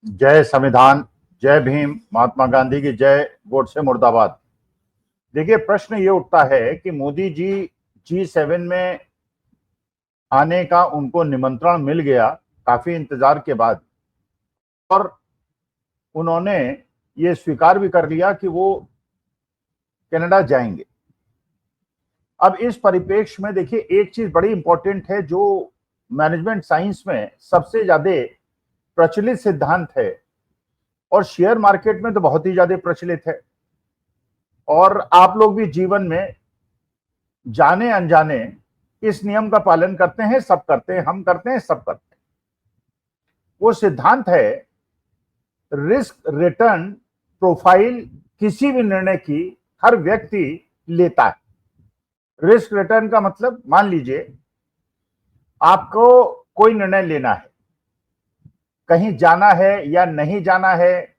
जय संविधान, जय भीम, महात्मा गांधी की जय, गोडसे मुर्दाबाद। देखिए, प्रश्न ये उठता है कि मोदी जी G7 में आने का उनको निमंत्रण मिल गया काफी इंतजार के बाद, और उन्होंने ये स्वीकार भी कर लिया कि वो कनाडा जाएंगे। अब इस परिप्रेक्ष्य में देखिए, एक चीज बड़ी इंपॉर्टेंट है जो मैनेजमेंट साइंस में सबसे ज्यादा प्रचलित सिद्धांत है और शेयर मार्केट में तो बहुत ही ज्यादा प्रचलित है, और आप लोग भी जीवन में जाने अनजाने इस नियम का पालन करते हैं, सब करते हैं, हम करते हैं, सब करते हैं। वो सिद्धांत है रिस्क रिटर्न प्रोफाइल किसी भी निर्णय की हर व्यक्ति लेता है। रिस्क रिटर्न का मतलब, मान लीजिए आपको कोई निर्णय लेना है, कहीं जाना है या नहीं जाना है,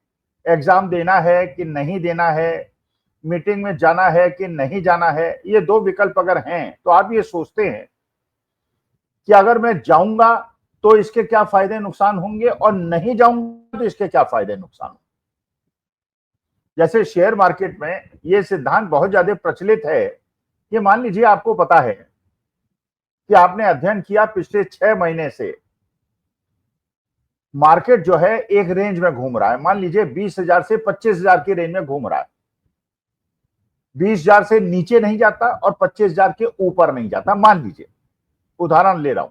एग्जाम देना है कि नहीं देना है, मीटिंग में जाना है कि नहीं जाना है, ये दो विकल्प अगर हैं तो आप ये सोचते हैं कि अगर मैं जाऊंगा तो इसके क्या फायदे नुकसान होंगे और नहीं जाऊंगा तो इसके क्या फायदे नुकसान होंगे। जैसे शेयर मार्केट में ये सिद्धांत बहुत ज्यादा प्रचलित है कि मान लीजिए आपको पता है कि आपने अध्ययन किया पिछले 6 महीने से मार्केट जो है एक रेंज में घूम रहा है, मान लीजिए 20,000 से 25,000 की रेंज में घूम रहा है, 20,000 से नीचे नहीं जाता और 25,000 के ऊपर नहीं जाता, मान लीजिए, उदाहरण ले रहा हूं।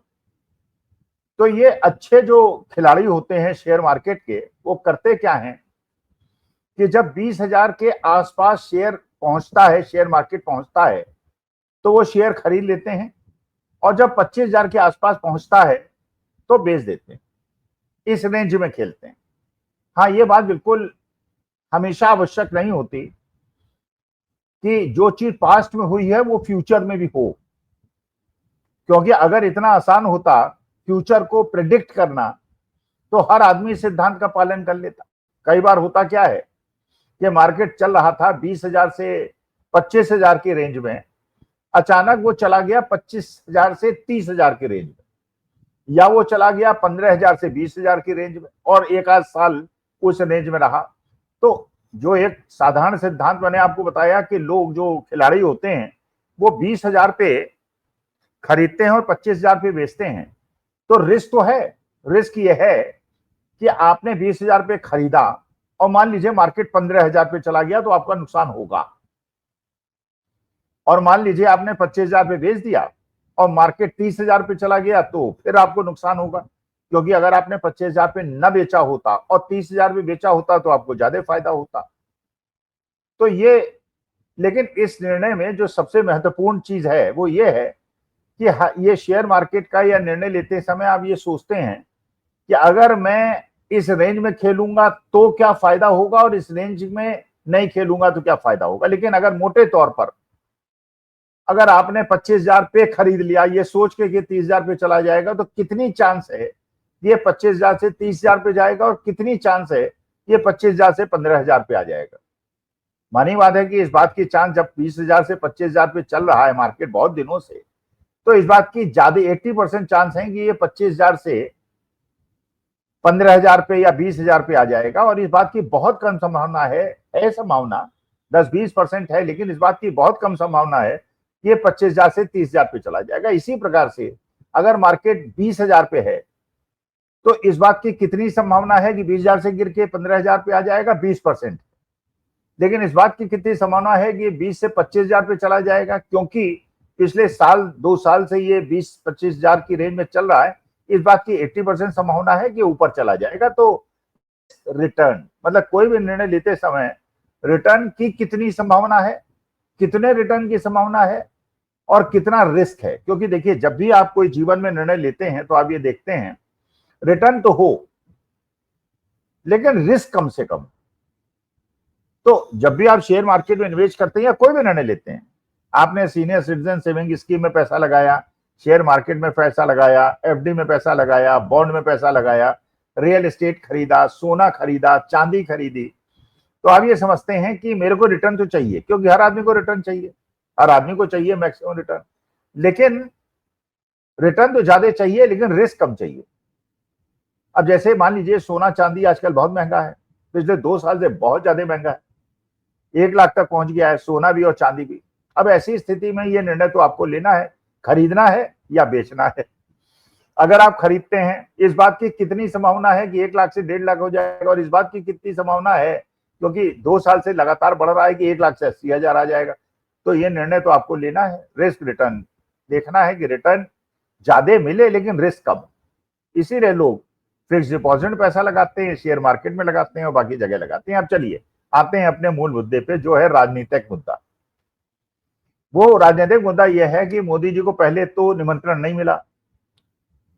तो ये अच्छे जो खिलाड़ी होते हैं शेयर मार्केट के, वो करते क्या हैं कि जब 20,000 के आसपास शेयर पहुंचता है, शेयर मार्केट पहुंचता है, तो वो शेयर खरीद लेते हैं, और जब 25,000 के आसपास पहुंचता है तो बेच देते हैं। इस रेंज में खेलते हैं। हाँ, ये बात बिल्कुल हमेशा आवश्यक नहीं होती कि जो चीज पास्ट में हुई है वो फ्यूचर में भी हो, क्योंकि अगर इतना आसान होता फ्यूचर को प्रिडिक्ट करना तो हर आदमी सिद्धांत का पालन कर लेता। कई बार होता क्या है कि मार्केट चल रहा था 20,000 से 25,000 की रेंज में, अचानक वो चला गया 25,000 से 30,000 की रेंज में, या वो चला गया 15,000 से 20,000 की रेंज में और एक आध साल उस रेंज में रहा। तो जो एक साधारण सिद्धांत मैंने आपको बताया कि लोग जो खिलाड़ी होते हैं वो 20,000 पे खरीदते हैं और 25,000 पे बेचते हैं, तो रिस्क तो है। रिस्क ये है कि आपने 20,000 पे खरीदा और मान लीजिए मार्केट 15,000 पे चला गया तो आपका नुकसान होगा, और मान लीजिए आपने 25,000 पे बेच दिया और मार्केट 30,000 पे चला गया तो फिर आपको नुकसान होगा, क्योंकि अगर आपने 25,000 पे न बेचा होता और 30,000 पे बेचा होता तो आपको ज्यादा फायदा होता। तो ये, लेकिन इस निर्णय में जो सबसे महत्वपूर्ण चीज है वो ये है कि ये शेयर मार्केट का या निर्णय लेते समय आप ये सोचते हैं कि अगर मैं इस रेंज में खेलूंगा तो क्या फायदा होगा और इस रेंज में नहीं खेलूंगा तो क्या फायदा होगा। लेकिन अगर मोटे तौर पर अगर आपने 25,000 पे खरीद लिया ये सोच के कि 30,000 पे चला जाएगा, तो कितनी चांस है ये 25,000 से 30,000 पे जाएगा और कितनी चांस है ये 25,000 से 15,000 पे आ जाएगा। मानी बात है कि इस बात की चांस, जब 20,000 से 25,000 पे चल रहा है मार्केट बहुत दिनों से, तो इस बात की ज्यादा 80% चांस है कि ये 25,000 से 15,000 पे या 20,000 पे आ जाएगा, और इस बात की बहुत कम संभावना है संभावना 10-20% है, लेकिन इस बात की बहुत कम संभावना है कि ये 25,000 से 30,000 पे चला जाएगा। इसी प्रकार से अगर मार्केट 20,000 पे है तो इस बात की कितनी संभावना है कि 20,000 से गिर के 15,000 पे आ जाएगा, 20%। लेकिन इस बात की कितनी संभावना है कि 20 से 25,000 पे चला जाएगा, क्योंकि पिछले साल 2 साल से ये 20-25,000 की रेंज में चल रहा है, इस बात की 80% संभावना है कि ऊपर चला जाएगा। तो रिटर्न मतलब कोई भी निर्णय लेते समय रिटर्न की कितनी संभावना है, कितने रिटर्न की संभावना है और कितना रिस्क है। क्योंकि देखिए, जब भी आप कोई जीवन में निर्णय लेते हैं तो आप ये देखते हैं रिटर्न तो हो लेकिन रिस्क कम से कम। तो जब भी आप शेयर मार्केट में निवेश करते हैं या कोई भी निर्णय लेते हैं, आपने सीनियर सिटीजन सेविंग स्कीम में पैसा लगाया, शेयर मार्केट में पैसा लगाया, एफडी में पैसा लगाया, बॉन्ड में पैसा लगाया, रियल एस्टेट खरीदा, सोना खरीदा, चांदी खरीदी, तो आप ये समझते हैं कि मेरे को रिटर्न तो चाहिए, क्योंकि हर आदमी को रिटर्न चाहिए, हर आदमी को चाहिए मैक्सिमम रिटर्न। लेकिन रिटर्न तो ज्यादा चाहिए लेकिन रिस्क कम चाहिए। अब जैसे मान लीजिए सोना चांदी आजकल बहुत महंगा है, पिछले 2 साल से बहुत ज्यादा महंगा है, 1 लाख तक पहुंच गया है सोना भी और चांदी भी। अब ऐसी स्थिति में ये निर्णय तो आपको लेना है, खरीदना है या बेचना है। अगर आप खरीदते हैं, इस बात की कितनी संभावना है कि 1 लाख से 1.5 लाख हो जाएगा, और इस बात की कितनी संभावना है क्योंकि 2 साल से लगातार बढ़ रहा है कि 1 लाख से 80,000 आ जाएगा। तो ये निर्णय तो आपको लेना है, रिस्क रिटर्न देखना है कि रिटर्न ज्यादा मिले लेकिन रिस्क कम। इसीलिए लोग फिक्स डिपॉजिट में पैसा लगाते हैं, शेयर मार्केट में लगाते हैं और बाकी जगह लगाते हैं। अब चलिए आते हैं अपने मूल मुद्दे पे, जो है राजनीतिक मुद्दा। वो राजनीतिक मुद्दा यह है कि मोदी जी को पहले तो निमंत्रण नहीं मिला।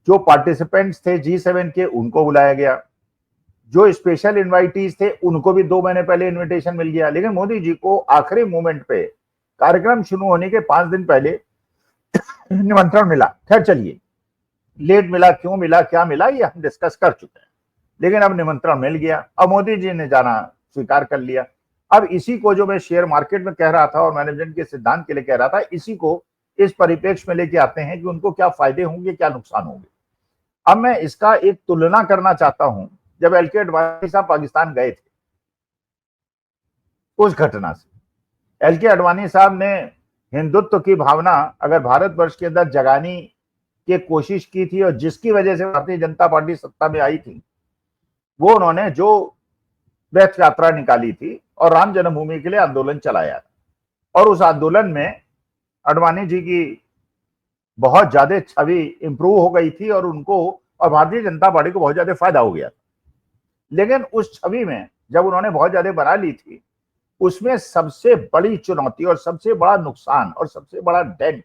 जो पार्टिसिपेंट्स थे G7 के उनको बुलाया गया, जो स्पेशल इनवाइटीज थे उनको भी 2 महीने पहले इनविटेशन मिल गया, लेकिन मोदी जी को आखिरी मोमेंट पे कार्यक्रम शुरू होने के 5 दिन पहले निमंत्रण मिला। खैर चलिए, लेट मिला, क्यों मिला, क्या मिला, ये हम डिस्कस कर चुके हैं, लेकिन अब निमंत्रण मिल गया। अब मोदी जी ने जाना स्वीकार कर लिया। अब इसी को जो मैं शेयर मार्केट में कह रहा था और मैनेजमेंट के सिद्धांत के लिए कह रहा था, इसी को इस परिप्रेक्ष्य में लेके आते हैं कि उनको क्या फायदे होंगे, क्या नुकसान होंगे। अब मैं इसका एक तुलना करना चाहता हूं, जब एलके अडवाणी साहब पाकिस्तान गए थे उस घटना से। एलके अडवाणी साहब ने हिंदुत्व की भावना अगर भारतवर्ष के अंदर जगाने की कोशिश की थी, और जिसकी वजह से भारतीय जनता पार्टी सत्ता में आई थी, वो उन्होंने जो रथ यात्रा निकाली थी और राम जन्मभूमि के लिए आंदोलन चलाया, और उस आंदोलन में अडवाणी जी की बहुत ज्यादा छवि इंप्रूव हो गई थी और उनको और भारतीय जनता पार्टी को बहुत ज्यादा फायदा हो गया। लेकिन उस छवि में जब उन्होंने बहुत ज्यादा बना ली थी, उसमें सबसे बड़ी चुनौती और सबसे बड़ा नुकसान और सबसे बड़ा डेंट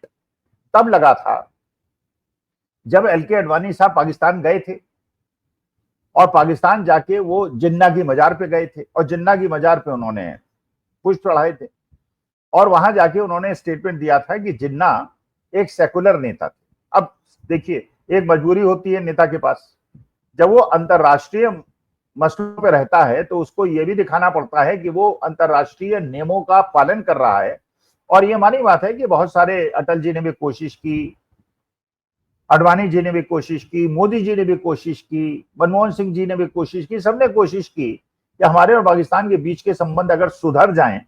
तब लगा था जब एलके अडवाणी साहब पाकिस्तान गए थे, और पाकिस्तान जाके वो जिन्ना की मजार पे गए थे, और जिन्ना की मजार पे उन्होंने पुष्प चढ़ाए थे, और वहां जाके उन्होंने स्टेटमेंट दिया था कि जिन्ना एक सेकुलर नेता थे। अब देखिए, एक मजबूरी होती है नेता के पास, जब वो अंतरराष्ट्रीय मसलों पे रहता है तो उसको ये भी दिखाना पड़ता है कि वो अंतरराष्ट्रीय नियमों का पालन कर रहा है। और ये मानी बात है कि बहुत सारे, अटल जी ने भी कोशिश की, अडवाणी जी ने भी कोशिश की, मोदी जी ने भी कोशिश की, मनमोहन सिंह जी ने भी कोशिश की, सबने कोशिश की कि हमारे और पाकिस्तान के बीच के संबंध अगर सुधर जाएं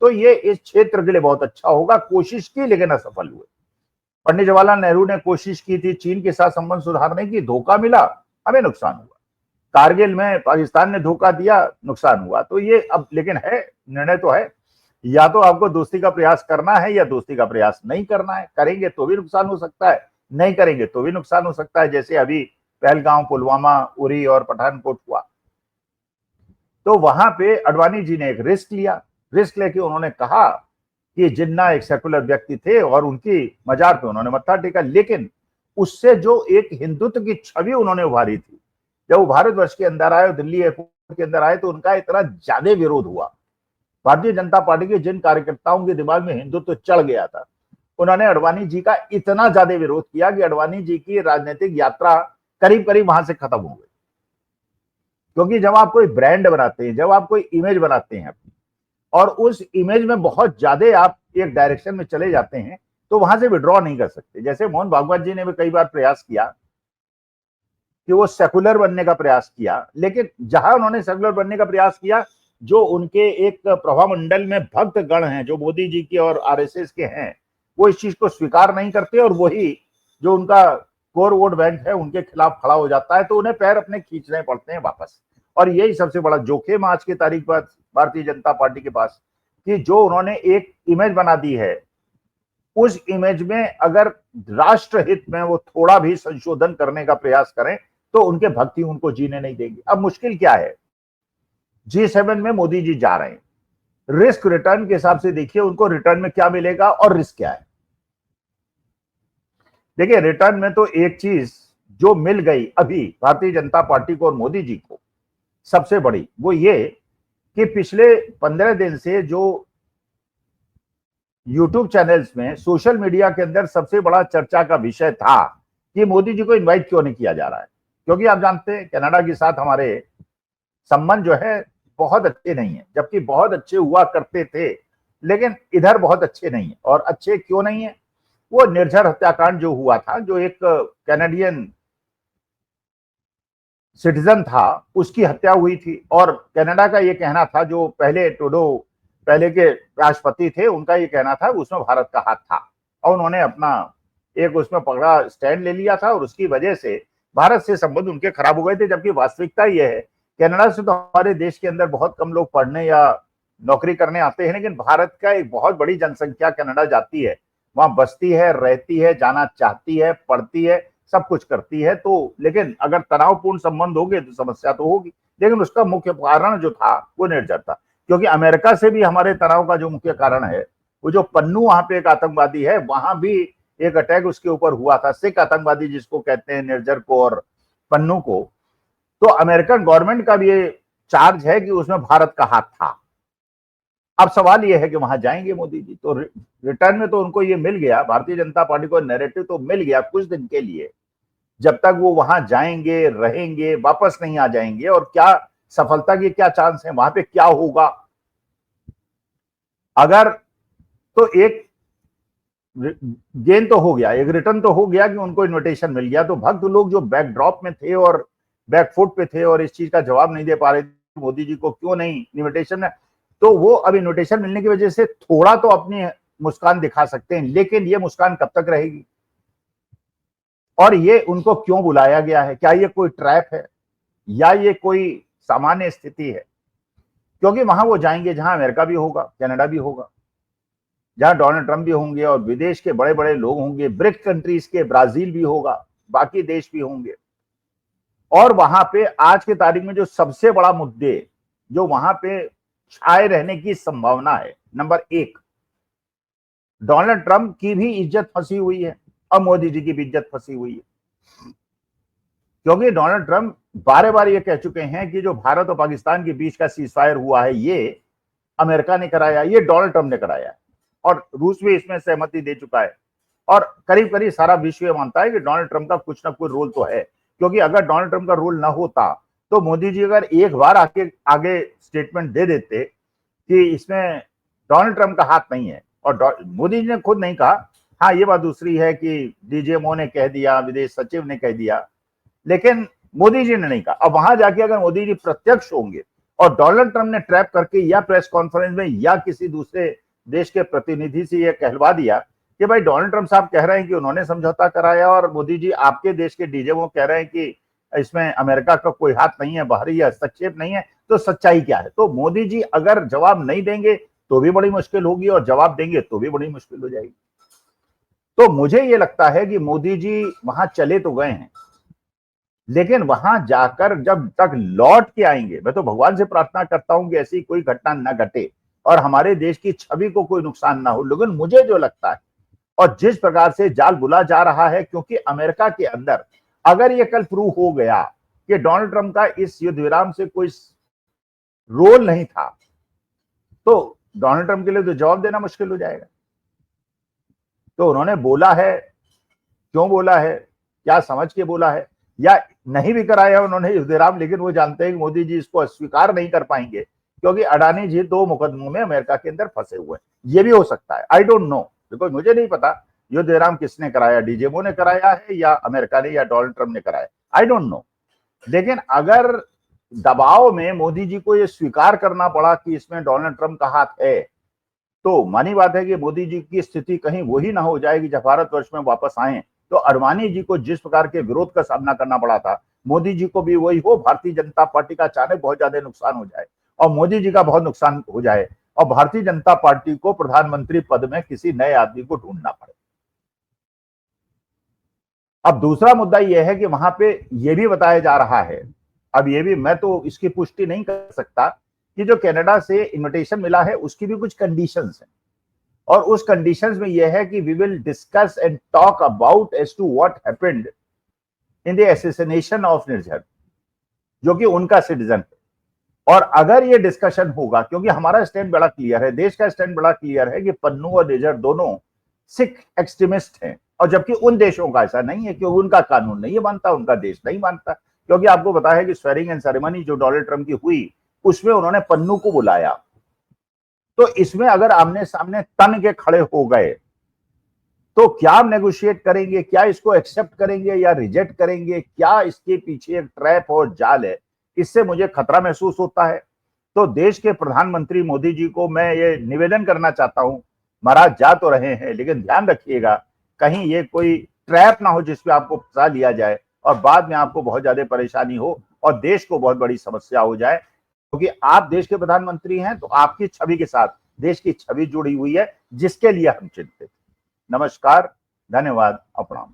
तो ये इस क्षेत्र के लिए बहुत अच्छा होगा। कोशिश की लेकिन असफल हुए। पंडित जवाहरलाल नेहरू ने कोशिश की थी चीन के साथ संबंध सुधारने की, धोखा मिला, हमें नुकसान हुआ। कारगिल में पाकिस्तान ने धोखा दिया, नुकसान हुआ। तो ये अब लेकिन है, निर्णय तो है, या तो आपको दोस्ती का प्रयास करना है या दोस्ती का प्रयास नहीं करना है। करेंगे तो भी नुकसान हो सकता है, नहीं करेंगे तो भी नुकसान हो सकता है, जैसे अभी पहलगांव, पुलवामा, उरी और पठानकोट हुआ। तो वहां पे अडवाणी जी ने एक रिस्क लिया। रिस्क लेके उन्होंने कहा कि जिन्ना एक सेकुलर व्यक्ति थे और उनकी मजार पे उन्होंने मत्था टेका, लेकिन उससे जो एक हिंदुत्व की छवि उन्होंने उभारी थी, जब वो भारतवर्ष के अंदर आए और दिल्ली एयरपोर्ट के अंदर आए तो उनका इतना ज्यादा विरोध हुआ। भारतीय जनता पार्टी के जिन कार्यकर्ताओं के दिमाग में हिंदुत्व चढ़ गया था, उन्होंने अडवाणी जी का इतना ज्यादा विरोध किया कि अडवाणी जी की राजनीतिक यात्रा करीब करीब वहां से खत्म हो गई। क्योंकि जब आप कोई ब्रांड बनाते हैं, जब आप कोई इमेज बनाते हैं अपनी, और उस इमेज में बहुत ज्यादा आप एक डायरेक्शन में चले जाते हैं, तो वहां से विड्रॉ नहीं कर सकते। जैसे मोहन भागवत जी ने भी कई बार प्रयास किया कि वो सेकुलर बनने का प्रयास किया, लेकिन जहां उन्होंने सेकुलर बनने का प्रयास किया, जो उनके एक प्रभामंडल में भक्त गण हैं जो मोदी जी के और आरएसएस के हैं, वो इस चीज को स्वीकार नहीं करते, और वही जो उनका कोर वोट बैंक है उनके खिलाफ खड़ा हो जाता है, तो उन्हें पैर अपने खींचने पड़ते हैं वापस। और यही सबसे बड़ा जोखिम आज की तारीख पर भारतीय जनता पार्टी के पास, कि जो उन्होंने एक इमेज बना दी है, उस इमेज में अगर राष्ट्र हित में वो थोड़ा भी संशोधन करने का प्रयास करें तो उनके भक्ति उनको जीने नहीं देंगे। अब मुश्किल क्या है, G7 में मोदी जी जा रहे हैं, रिस्क रिटर्न के हिसाब से देखिए उनको रिटर्न में क्या मिलेगा और रिस्क क्या है। देखिए, रिटर्न में तो एक चीज जो मिल गई अभी भारतीय जनता पार्टी को और मोदी जी को सबसे बड़ी, वो ये कि पिछले 15 दिन से जो यूट्यूब चैनल्स में, सोशल मीडिया के अंदर सबसे बड़ा चर्चा का विषय था कि मोदी जी को इनवाइट क्यों नहीं किया जा रहा है। क्योंकि आप जानते हैं कनाडा के साथ हमारे संबंध जो है बहुत अच्छे नहीं है, जबकि बहुत अच्छे हुआ करते थे, लेकिन इधर बहुत अच्छे नहीं है। और अच्छे क्यों नहीं है, वो निर्झर हत्याकांड जो हुआ था, जो एक कैनेडियन सिटीजन था, उसकी हत्या हुई थी। और कनाडा का ये कहना था, जो पहले ट्रूडो पहले के राष्ट्रपति थे, उनका ये कहना था उसमें भारत का हाथ था, और उन्होंने अपना एक उसमें पकड़ा स्टैंड ले लिया था, और उसकी वजह से भारत से संबंध उनके खराब हो गए थे। जबकि वास्तविकता यह है, कनाडा से तो हमारे देश के अंदर बहुत कम लोग पढ़ने या नौकरी करने आते हैं, लेकिन भारत का एक बहुत बड़ी जनसंख्या कनाडा जाती है, वहां बसती है, रहती है, जाना चाहती है, पढ़ती है, सब कुछ करती है। तो लेकिन अगर तनावपूर्ण संबंध होंगे तो समस्या तो होगी। लेकिन उसका मुख्य कारण जो था वो निर्जरता, क्योंकि अमेरिका से भी हमारे तनाव का जो मुख्य कारण है, वो जो पन्नू वहां पे एक आतंकवादी है, वहां भी एक अटैक उसके ऊपर हुआ था, सिख आतंकवादी जिसको कहते हैं, निर्जर को और पन्नू को। तो अमेरिकन गवर्नमेंट का भी ये चार्ज है कि उसमें भारत का हाथ था। अब सवाल यह है कि वहां जाएंगे मोदी जी, तो रिटर्न में तो उनको ये मिल गया, भारतीय जनता पार्टी को नैरेटिव तो मिल गया कुछ दिन के लिए। जब तक वो वहां जाएंगे, रहेंगे, वापस नहीं आ जाएंगे, और क्या सफलता की क्या चांस है, वहां पे क्या होगा। अगर तो एक गेन तो हो गया, एक रिटर्न तो हो गया कि उनको इनविटेशन मिल गया, तो भक्त लोग जो बैकड्रॉप में थे और बैकफुट पे थे और इस चीज का जवाब नहीं दे पा रहे थे मोदी जी को, क्यों नहीं इनविटेशन, तो वो अब इनविटेशन मिलने की वजह से थोड़ा तो अपनी मुस्कान दिखा सकते हैं। लेकिन ये मुस्कान कब तक रहेगी, और ये उनको क्यों बुलाया गया है, क्या ये कोई ट्रैप है या ये कोई सामान्य स्थिति है। क्योंकि वहां वो जाएंगे जहां अमेरिका भी होगा, कनाडा भी होगा, जहां डोनाल्ड ट्रंप भी होंगे और विदेश के बड़े बड़े लोग होंगे, ब्रिक्स कंट्रीज के ब्राजील भी होगा, बाकी देश भी होंगे। और वहां पे आज की तारीख में जो सबसे बड़ा मुद्दे जो वहां पे छाए रहने की संभावना है, नंबर एक, डोनाल्ड ट्रंप की भी इज्जत फंसी हुई है और मोदी जी की भी इज्जत फंसी हुई है। क्योंकि डोनाल्ड ट्रंप बारे बार ये कह चुके हैं कि जो भारत और पाकिस्तान के बीच का सीजफायर हुआ है, ये अमेरिका ने कराया, ये डोनाल्ड ट्रंप ने कराया, और रूस भी इसमें सहमति दे चुका है। और करीब करीब सारा विश्व मानता है कि डोनाल्ड ट्रंप का कुछ ना कुछ रोल तो है। क्योंकि अगर डोनाल्ड ट्रंप का रोल ना होता, तो मोदी जी अगर एक बार आगे स्टेटमेंट दे देते कि इसमें डोनाल्ड ट्रंप का हाथ नहीं है, और मोदी जी ने खुद नहीं कहा, हाँ ये बात दूसरी है कि डीजीएमओ ने कह दिया, विदेश सचिव ने कह दिया, लेकिन मोदी जी ने नहीं कहा। अब वहां जाके अगर मोदी जी प्रत्यक्ष होंगे और डोनाल्ड ट्रंप ने ट्रैप करके या प्रेस कॉन्फ्रेंस में या किसी दूसरे देश के प्रतिनिधि से यह कहलवा दिया कि भाई डोनाल्ड ट्रंप साहब कह रहे हैं कि उन्होंने समझौता कराया, और मोदी जी आपके देश के डीजीएमओ कह रहे हैं कि इसमें अमेरिका का कोई हाथ नहीं है, बाहरी हस्तक्षेप नहीं है, तो सच्चाई क्या है। तो मोदी जी अगर जवाब नहीं देंगे तो भी बड़ी मुश्किल होगी, और जवाब देंगे तो भी बड़ी मुश्किल हो जाएगी। तो मुझे ये लगता है कि मोदी जी वहां चले तो गए हैं, लेकिन वहां जाकर जब तक लौट के आएंगे, मैं तो भगवान से प्रार्थना करता हूं कि ऐसी कोई घटना न घटे और हमारे देश की छवि को कोई नुकसान ना हो। लेकिन मुझे जो लगता है और जिस प्रकार से जाल बुला जा रहा है, क्योंकि अमेरिका के अंदर अगर ये कल प्रूव हो गया कि डोनाल्ड ट्रंप का इस युद्ध विराम से कोई रोल नहीं था, तो डोनाल्ड ट्रंप के लिए तो जवाब देना मुश्किल हो जाएगा। तो उन्होंने बोला है, क्यों बोला है, क्या समझ के बोला है, या नहीं भी कराया उन्होंने युद्ध विराम, लेकिन वो जानते हैं कि मोदी जी इसको अस्वीकार नहीं कर पाएंगे, क्योंकि अडानी जी 2 मुकदमों में अमेरिका के अंदर फंसे हुए हैं। ये भी हो सकता है, आई डोंट नो, बिकॉज मुझे नहीं पता युद्ध विराम किसने कराया, डीजीएमओ ने कराया है या अमेरिका ने या डोनाल्ड ट्रंप ने कराया, आई डोंट नो। लेकिन अगर दबाव में मोदी जी को यह स्वीकार करना पड़ा कि इसमें डोनाल्ड ट्रंप का हाथ है, तो मानी बात है कि मोदी जी की स्थिति कहीं वही ना हो जाएगी जब भारतवर्ष में वापस आए तो अडवाणी जी को जिस प्रकार के विरोध का सामना करना पड़ा था, मोदी जी को भी वही हो, भारतीय जनता पार्टी का अचानक बहुत ज्यादा नुकसान हो जाए और मोदी जी का बहुत नुकसान हो जाए और भारतीय जनता पार्टी को प्रधानमंत्री पद में किसी नए आदमी को ढूंढना पड़े। अब दूसरा मुद्दा यह है कि वहां पे यह भी बताया जा रहा है, अब ये भी मैं तो इसकी पुष्टि नहीं कर सकता, कि जो कनाडा से इनविटेशन मिला है उसकी भी कुछ कंडीशंस हैं, और उस कंडीशंस में यह है कि we will discuss and talk about as to what happened in the assassination of Nijjar, जो कि उनका सिटीजन है। और अगर ये डिस्कशन होगा, क्योंकि हमारा स्टैंड बड़ा क्लियर है, देश का स्टैंड बड़ा क्लियर है कि पन्नू और निर्जर दोनों सिख एक्सट्रीमिस्ट हैं, और जबकि उन देशों का ऐसा नहीं है, क्योंकि उनका कानून नहीं मानता, उनका देश नहीं मानता। क्योंकि आपको पता है कि स्वेरिंग इन सेरेमनी जो डोनाल्ड ट्रंप की हुई, उसमें उन्होंने पन्नू को बुलाया। तो इसमें अगर आमने सामने तन के खड़े हो गए तो क्या आप नेगोशिएट करेंगे, क्या इसको एक्सेप्ट करेंगे या रिजेक्ट करेंगे, क्या इसके पीछे एक ट्रैप और जाल है, इससे मुझे खतरा महसूस होता है। तो देश के प्रधानमंत्री मोदी जी को मैं ये निवेदन करना चाहता हूं, महाराज जा तो रहे हैं लेकिन ध्यान रखिएगा कहीं ये कोई ट्रैप ना हो जिसपे आपको फंसा लिया जाए और बाद में आपको बहुत ज्यादा परेशानी हो और देश को बहुत बड़ी समस्या हो जाए, क्योंकि आप देश के प्रधानमंत्री हैं तो आपकी छवि के साथ देश की छवि जुड़ी हुई है जिसके लिए हम चिंतित। नमस्कार, धन्यवाद और प्रणाम।